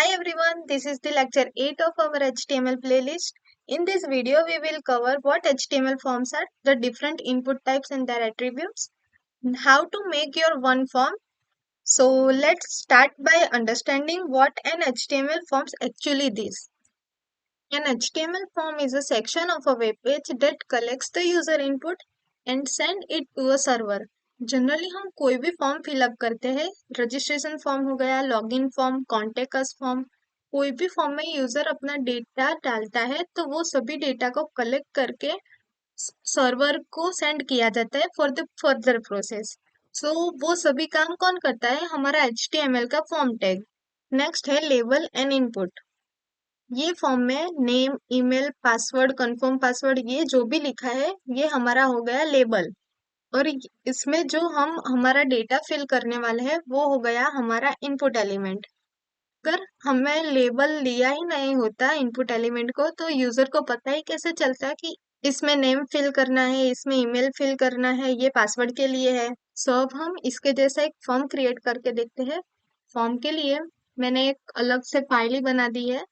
Hi everyone, this is the lecture 8 of our HTML playlist. In this video, we will cover what HTML forms are, the different input types and their attributes, and how to make your one form. So let's start by understanding what an HTML form actually is. An HTML form is a section of a web page that collects the user input and send it to a server. Generally हम कोई भी form fill up करते हैं, registration form हो गया, login form, contact us form, कोई भी form में यूजर अपना डेटा डालता है तो वो सभी डेटा को कलेक्ट करके सर्वर को सेंड किया जाता है फॉर द फर्दर प्रोसेस। सो वो सभी काम कौन करता है? हमारा HTML का फॉर्म टैग। नेक्स्ट है लेबल एंड इनपुट। ये फॉर्म में name, email, password, confirm password, ये जो भी लिखा है ये हमारा हो गया लेबल। और इसमें जो हम हमारा डेटा फिल करने वाले हैं वो हो गया हमारा इनपुट एलिमेंट। अगर हमें लेबल लिया ही नहीं होता इनपुट एलिमेंट को तो यूजर को पता ही कैसे चलता कि इसमें नेम फिल करना है, इसमें ईमेल फिल करना है, ये पासवर्ड के लिए है। सो अब हम इसके जैसा एक फॉर्म क्रिएट करके देखते हैं। फॉर्म के लिए मैंने एक अलग से फाइल ही बना दी है,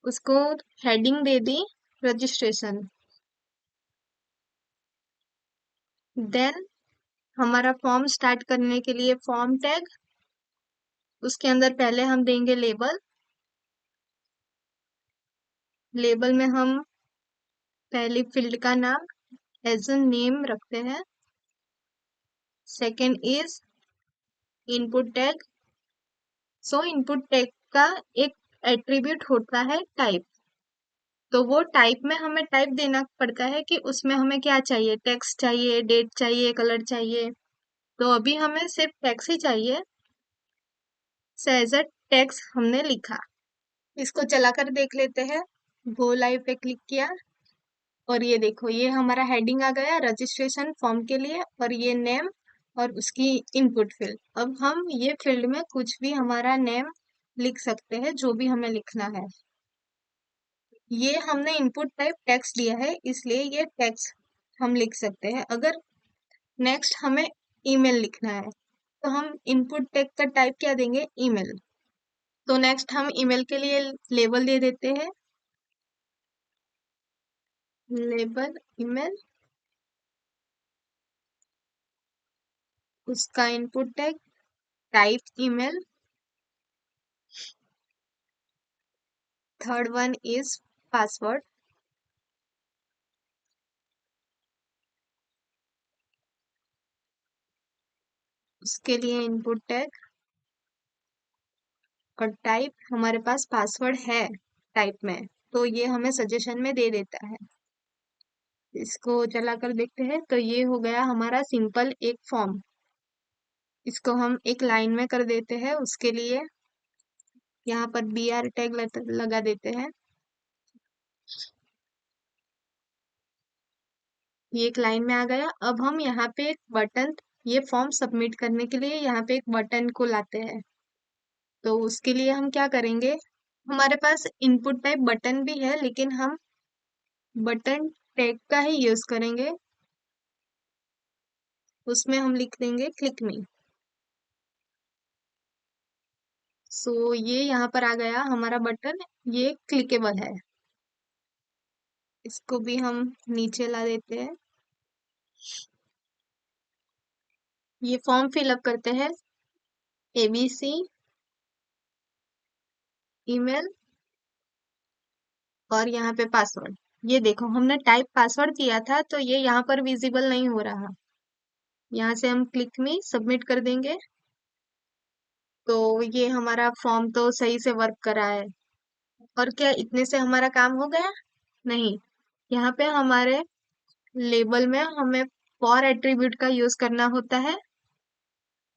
उसको हेडिंग दे दी रजिस्ट्रेशन। देन हमारा फॉर्म स्टार्ट करने के लिए फॉर्म टैग, उसके अंदर पहले हम देंगे लेबल। लेबल में हम पहली फील्ड का नाम एज ए नेम रखते हैं। Second is input tag. So input tag का एक एट्रीब्यूट होता है टाइप, तो वो टाइप में हमें टाइप देना पड़ता है कि उसमें हमें क्या चाहिए, टेक्स्ट चाहिए, डेट चाहिए, कलर चाहिए। तो अभी हमें सिर्फ टेक्स्ट ही चाहिए। सो एज अ टेक्स्ट हमने लिखा। इसको चलाकर देख लेते हैं। गो लाइव पे क्लिक किया और ये देखो ये हमारा हेडिंग आ गया रजिस्ट्रेशन फॉर्म के लिए, और ये नेम और उसकी इनपुट फील्ड। अब हम ये फील्ड में कुछ भी हमारा नेम लिख सकते हैं, जो भी हमें लिखना है। ये हमने इनपुट टाइप टेक्स्ट दिया है इसलिए ये टेक्स्ट हम लिख सकते हैं। अगर नेक्स्ट हमें ईमेल लिखना है तो हम इनपुट टैग का टाइप क्या देंगे? ईमेल। तो नेक्स्ट हम ईमेल के लिए लेबल दे देते हैं, लेबल ईमेल, उसका input tag type email. Third one is password. उसके लिए इनपुट टैग और टाइप, हमारे पास पासवर्ड है टाइप में तो ये हमें सजेशन में दे देता है। इसको चलाकर देखते हैं तो ये हो गया हमारा सिंपल एक फॉर्म। इसको हम एक लाइन में कर देते हैं। उसके लिए यहाँ पर BR टैग लगा देते हैं। ये एक लाइन में आ गया। अब हम यहाँ पे एक बटन, ये फॉर्म सबमिट करने के लिए यहाँ पे एक बटन को लाते हैं। तो उसके लिए हम क्या करेंगे, हमारे पास इनपुट टाइप बटन भी है लेकिन हम बटन टैग का ही यूज करेंगे। उसमें हम लिख देंगे क्लिक मी। सो ये यहाँ पर आ गया हमारा बटन, ये क्लिकेबल है। इसको भी हम नीचे ला देते हैं। ये फॉर्म फिलअप करते हैं, ABC, ईमेल और यहाँ पे पासवर्ड। ये देखो हमने टाइप पासवर्ड किया था तो ये यहाँ पर विजिबल नहीं हो रहा। यहाँ से हम क्लिक में सबमिट कर देंगे तो ये हमारा फॉर्म तो सही से वर्क कर रहा है। और क्या इतने से हमारा काम हो गया? नहीं, यहाँ पे हमारे लेबल में हमें फॉर एट्रीब्यूट का यूज करना होता है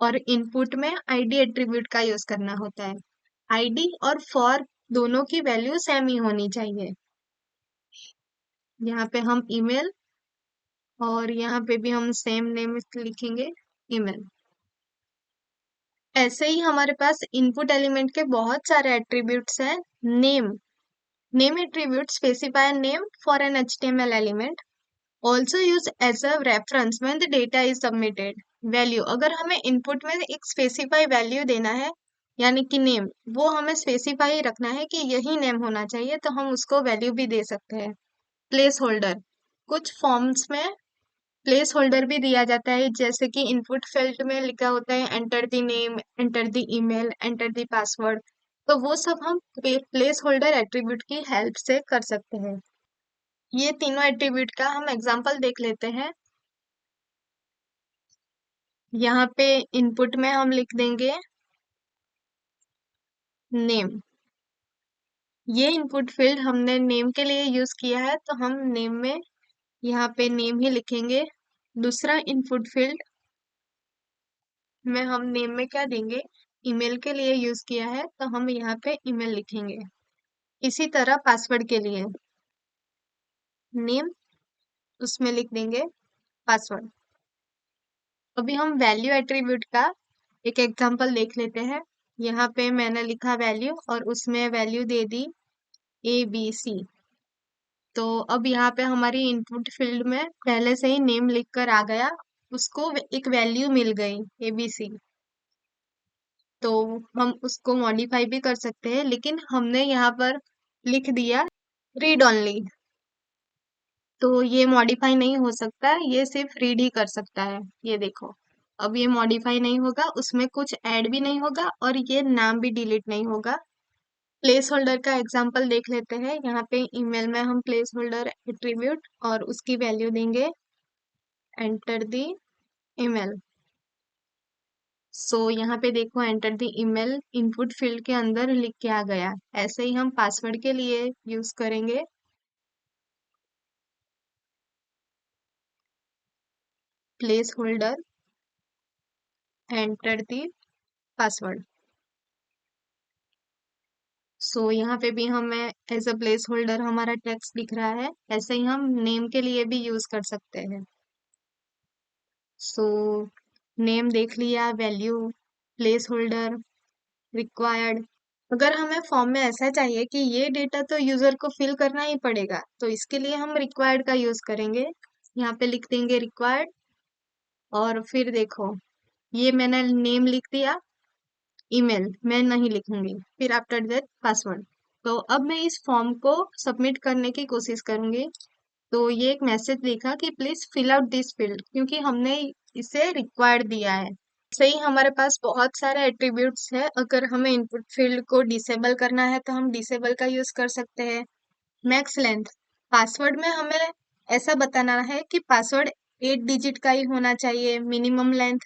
और इनपुट में ID एट्रीब्यूट का यूज करना होता है। ID और फॉर दोनों की वैल्यू सेम ही होनी चाहिए। यहाँ पे हम ईमेल और यहाँ पे भी हम सेम नेम लिखेंगे, ईमेल। ऐसे ही हमारे पास इनपुट एलिमेंट के बहुत सारे एट्रीब्यूट्स हैं। Name, name attribute specify name for an HTML element, also use as a reference when the data is submitted. Value, अगर हमें इनपुट में एक स्पेसिफाई वैल्यू देना है यानी कि नेम, वो हमें स्पेसिफाई रखना है कि यही नेम होना चाहिए, तो हम उसको वैल्यू भी दे सकते हैं। प्लेस होल्डर, कुछ फॉर्म्स में प्लेस होल्डर भी दिया जाता है, जैसे कि इनपुट फील्ड में लिखा होता है enter the name, enter the email, enter the password. तो वो सब हम प्लेस होल्डर एट्रीब्यूट की हेल्प से कर सकते हैं। ये तीनों एट्रीब्यूट का हम एग्जांपल देख लेते हैं। यहाँ पे इनपुट में हम लिख देंगे नेम। ये इनपुट फील्ड हमने नेम के लिए यूज किया है, तो हम नेम में यहाँ पे नेम ही लिखेंगे। दूसरा इनपुट फील्ड में हम नेम में क्या देंगे, ईमेल के लिए यूज किया है, तो हम यहाँ पे ईमेल लिखेंगे। इसी तरह पासवर्ड के लिए नेम, उसमें लिख देंगे पासवर्ड। अभी हम वैल्यू एट्रीब्यूट का एक एग्जांपल देख लेते हैं। यहाँ पे मैंने लिखा वैल्यू और उसमें वैल्यू दे दी ABC। तो अब यहाँ पे हमारी इनपुट फील्ड में पहले से ही नेम लिख कर आ गया, उसको एक वैल्यू मिल गई ABC। तो हम उसको मॉडिफाई भी कर सकते हैं, लेकिन हमने यहाँ पर लिख दिया रीड ओनली, तो ये मॉडिफाई नहीं हो सकता, ये सिर्फ रीड ही कर सकता है। ये देखो, अब ये मॉडिफाई नहीं होगा, उसमें कुछ ऐड भी नहीं होगा और ये नाम भी डिलीट नहीं होगा। प्लेस होल्डर का एग्जांपल देख लेते हैं। यहाँ पे ईमेल में हम प्लेस होल्डर एट्रीब्यूट और उसकी वैल्यू देंगे एंटर द ईमेल। सो यहाँ पे देखो enter the email input field के अंदर लिख के आ गया। ऐसे ही हम पासवर्ड के लिए यूज करेंगे placeholder enter the password. So यहाँ पे भी हमें एज अ प्लेस होल्डर हमारा टेक्स्ट दिख रहा है। ऐसे ही हम नेम के लिए भी यूज कर सकते हैं। सो नेम देख लिया, वैल्यू, प्लेस होल्डर, रिक्वायर्ड। अगर हमें फॉर्म में ऐसा चाहिए कि ये डेटा तो यूजर को फिल करना ही पड़ेगा, तो इसके लिए हम रिक्वायर्ड का यूज करेंगे। यहाँ पे लिख देंगे रिक्वायर्ड और फिर देखो ये मैंने नेम लिख दिया, ईमेल मैं नहीं लिखूंगी, फिर आफ्टर दैट पासवर्ड। तो अब मैं इस फॉर्म को सबमिट करने की कोशिश करूंगी। तो ये एक मैसेज दिखा कि please fill out this field, क्योंकि हमने इसे रिक्वायर्ड दिया है। सही, हमारे पास बहुत सारे एट्रीब्यूट्स है। अगर हमें इनपुट फील्ड को डिसेबल करना है तो हम डिसेबल का यूज कर सकते हैं। मैक्स लेंथ, पासवर्ड में हमें ऐसा बताना है कि पासवर्ड 8 डिजिट का ही होना चाहिए, मिनिमम लेंथ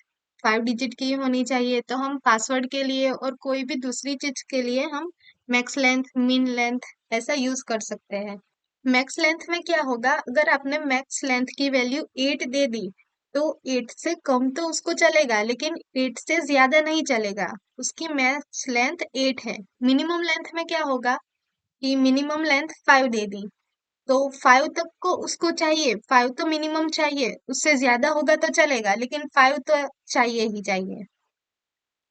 5 डिजिट की ही होनी चाहिए। तो हम पासवर्ड के लिए और कोई भी दूसरी चीज के लिए हम मैक्स लेंथ, मिन लेंथ ऐसा यूज कर सकते हैं। मैक्स लेंथ में क्या होगा, अगर आपने मैक्स लेंथ की वैल्यू 8 दे दी, तो 8 से कम तो उसको चलेगा, लेकिन 8 से ज्यादा नहीं चलेगा। उसकी मैक्स लेंथ 8 है। मिनिमम लेंथ में क्या होगा कि मिनिमम लेंथ 5 दे दी, तो 5 तक को उसको चाहिए, 5 तो मिनिमम चाहिए, उससे ज्यादा होगा तो चलेगा, लेकिन 5 तो चाहिए ही चाहिए।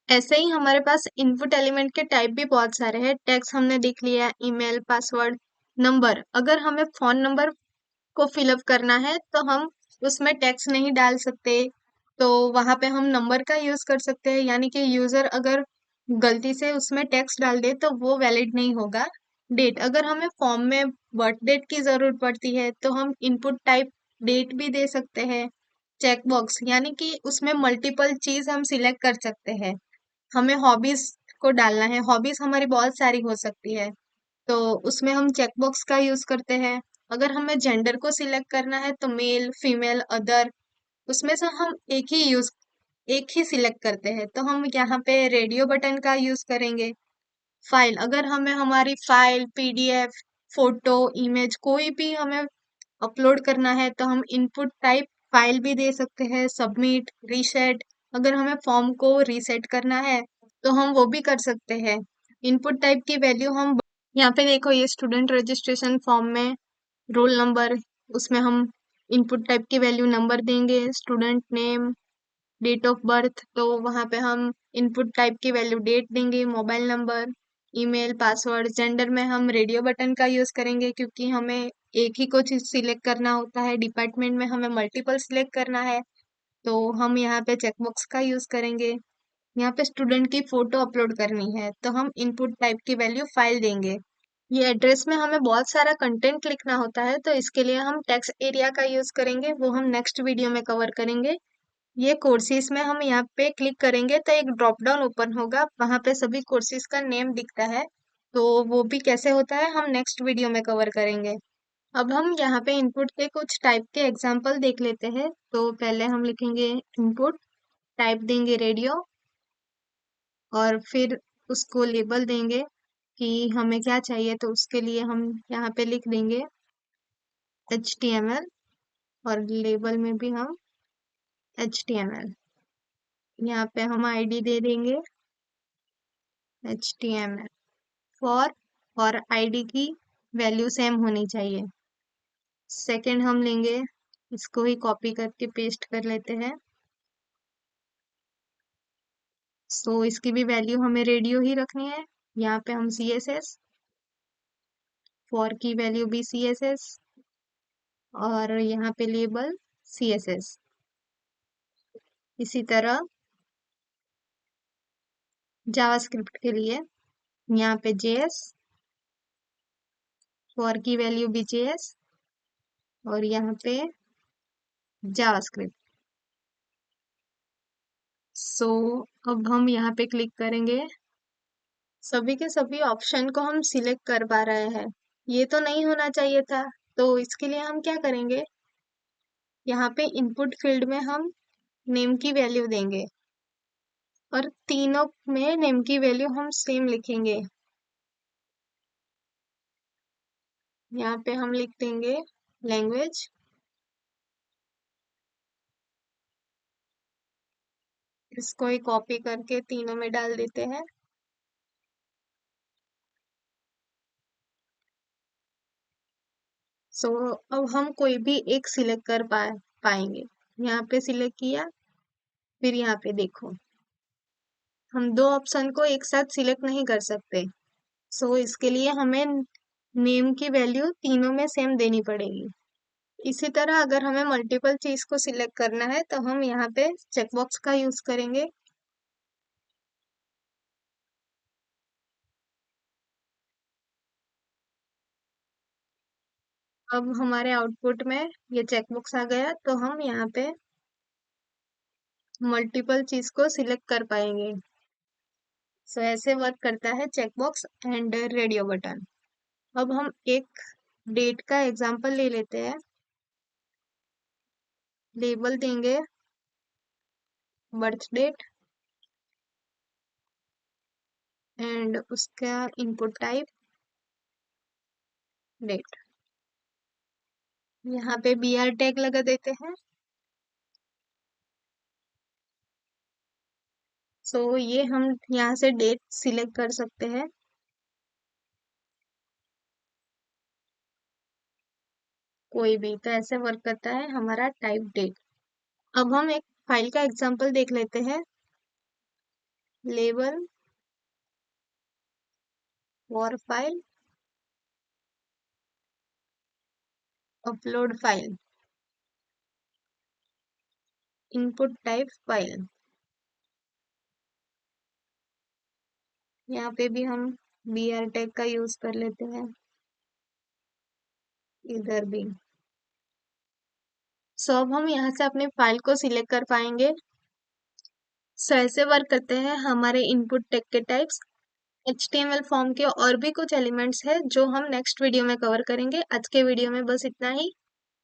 ऐसे ही हमारे पास इनपुट एलिमेंट के टाइप भी बहुत सारे हैं। टेक्स्ट हमने देख लिया, ईमेल, पासवर्ड, नंबर। अगर हमें फोन नंबर को फिलअप करना है तो हम उसमें टेक्स्ट नहीं डाल सकते, तो वहां पे हम नंबर का यूज कर सकते हैं। यानी कि यूजर अगर गलती से उसमें टेक्स्ट डाल दे तो वो वैलिड नहीं होगा। डेट, अगर हमें फॉर्म में बर्थ डेट की जरूरत पड़ती है तो हम इनपुट टाइप डेट भी दे सकते हैं। चेक बॉक्स, यानी कि उसमें मल्टीपल चीज हम सिलेक्ट कर सकते हैं। हमें हॉबीज को डालना है, हॉबीज हमारी बहुत सारी हो सकती है, तो उसमें हम चेकबॉक्स का यूज करते हैं। अगर हमें जेंडर को सिलेक्ट करना है तो मेल, फीमेल, अदर, उसमें से हम एक ही सिलेक्ट करते हैं, तो हम यहाँ पे रेडियो बटन का यूज करेंगे। फाइल, अगर हमें हमारी फाइल, पीडीएफ, फोटो, इमेज कोई भी हमें अपलोड करना है तो हम इनपुट टाइप फाइल भी दे सकते हैं। सबमिट, रीसेट, अगर हमें फॉर्म को रीसेट करना है तो हम वो भी कर सकते हैं। इनपुट टाइप की वैल्यू हम यहाँ पे देखो, ये स्टूडेंट रजिस्ट्रेशन फॉर्म में रोल नंबर, उसमें हम इनपुट टाइप की वैल्यू नंबर देंगे। Student name, date of birth, तो वहां पे हम इनपुट टाइप की वैल्यू डेट देंगे। Mobile number, email, password. Gender में हम रेडियो बटन का यूज करेंगे, क्योंकि हमें एक ही को चीज सिलेक्ट करना होता है। डिपार्टमेंट में हमें मल्टीपल सिलेक्ट करना है, तो हम यहाँ पे चेकबॉक्स का यूज करेंगे। यहाँ पे स्टूडेंट की फोटो अपलोड करनी है तो हम इनपुट टाइप की वैल्यू फाइल देंगे। ये एड्रेस में हमें बहुत सारा कंटेंट लिखना होता है तो इसके लिए हम टेक्स्ट एरिया का यूज करेंगे, वो हम नेक्स्ट वीडियो में कवर करेंगे। ये कोर्सेज में हम यहाँ पे क्लिक करेंगे तो एक ड्रॉप डाउन ओपन होगा, वहां पे सभी कोर्सेज का नेम दिखता है। तो वो भी कैसे होता है हम नेक्स्ट वीडियो में कवर करेंगे। अब हम यहाँ पे इनपुट के कुछ टाइप के एग्जाम्पल देख लेते हैं। तो पहले हम लिखेंगे इनपुट, टाइप देंगे रेडियो, और फिर उसको लेबल देंगे कि हमें क्या चाहिए। तो उसके लिए हम यहाँ पे लिख देंगे HTML, और लेबल में भी हम HTML। यहाँ पे हम आईडी दे देंगे HTML फॉर, और आईडी की वैल्यू सेम होनी चाहिए। सेकंड हम लेंगे, इसको ही कॉपी करके पेस्ट कर लेते हैं। सो इसकी भी वैल्यू हमें रेडियो ही रखनी है। यहाँ पे हम CSS, फॉर की वैल्यू भी CSS, और यहाँ पे लेबल CSS। इसी तरह जावास्क्रिप्ट के लिए यहाँ पे JS, फॉर की वैल्यू भी JS, और यहाँ पे जावास्क्रिप्ट। सो अब हम यहाँ पे क्लिक करेंगे, सभी के सभी ऑप्शन को हम सिलेक्ट कर पा रहे हैं। ये तो नहीं होना चाहिए था, तो इसके लिए हम क्या करेंगे, यहाँ पे इनपुट फील्ड में हम नेम की वैल्यू देंगे, और तीनों में नेम की वैल्यू हम सेम लिखेंगे। यहाँ पे हम लिख देंगे लैंग्वेज, इसको ही कॉपी करके तीनों में डाल देते हैं। सो अब हम कोई भी एक सिलेक्ट कर पाएंगे। यहाँ पे सिलेक्ट किया, फिर यहाँ पे देखो हम दो ऑप्शन को एक साथ सिलेक्ट नहीं कर सकते। सो इसके लिए हमें नेम की वैल्यू तीनों में सेम देनी पड़ेगी। इसी तरह अगर हमें मल्टीपल चीज को सिलेक्ट करना है तो हम यहाँ पे चेकबॉक्स का यूज करेंगे। अब हमारे आउटपुट में ये चेकबॉक्स आ गया तो हम यहाँ पे मल्टीपल चीज को सिलेक्ट कर पाएंगे। सो ऐसे वर्क करता है चेकबॉक्स एंड रेडियो बटन। अब हम एक डेट का एग्जांपल ले लेते हैं। लेबल देंगे बर्थ डेट, एंड उसका इनपुट टाइप डेट। यहाँ पे BR टैग लगा देते हैं। सो ये हम यहाँ से डेट सिलेक्ट कर सकते हैं, कोई भी। तो ऐसे वर्क करता है हमारा टाइप डेट। अब हम एक फाइल का एग्जांपल देख लेते हैं। Label for file, upload file, input type file. यहाँ पे भी हम BR टैग का यूज कर लेते हैं, इधर भी। सो अब हम यहाँ से अपने फाइल को सिलेक्ट कर पाएंगे। सो ऐसे वर्क करते हैं हमारे इनपुट टैग के टाइप्स। HTML फॉर्म के और भी कुछ एलिमेंट्स है जो हम नेक्स्ट वीडियो में कवर करेंगे। आज के वीडियो में बस इतना ही।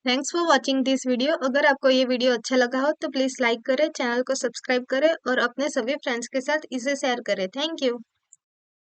Thanks for watching this video. अगर आपको ये वीडियो अच्छा लगा हो तो प्लीज लाइक करें, चैनल को सब्सक्राइब करें और अपने सभी फ्रेंड्स के साथ इसे शेयर करें। Thank you.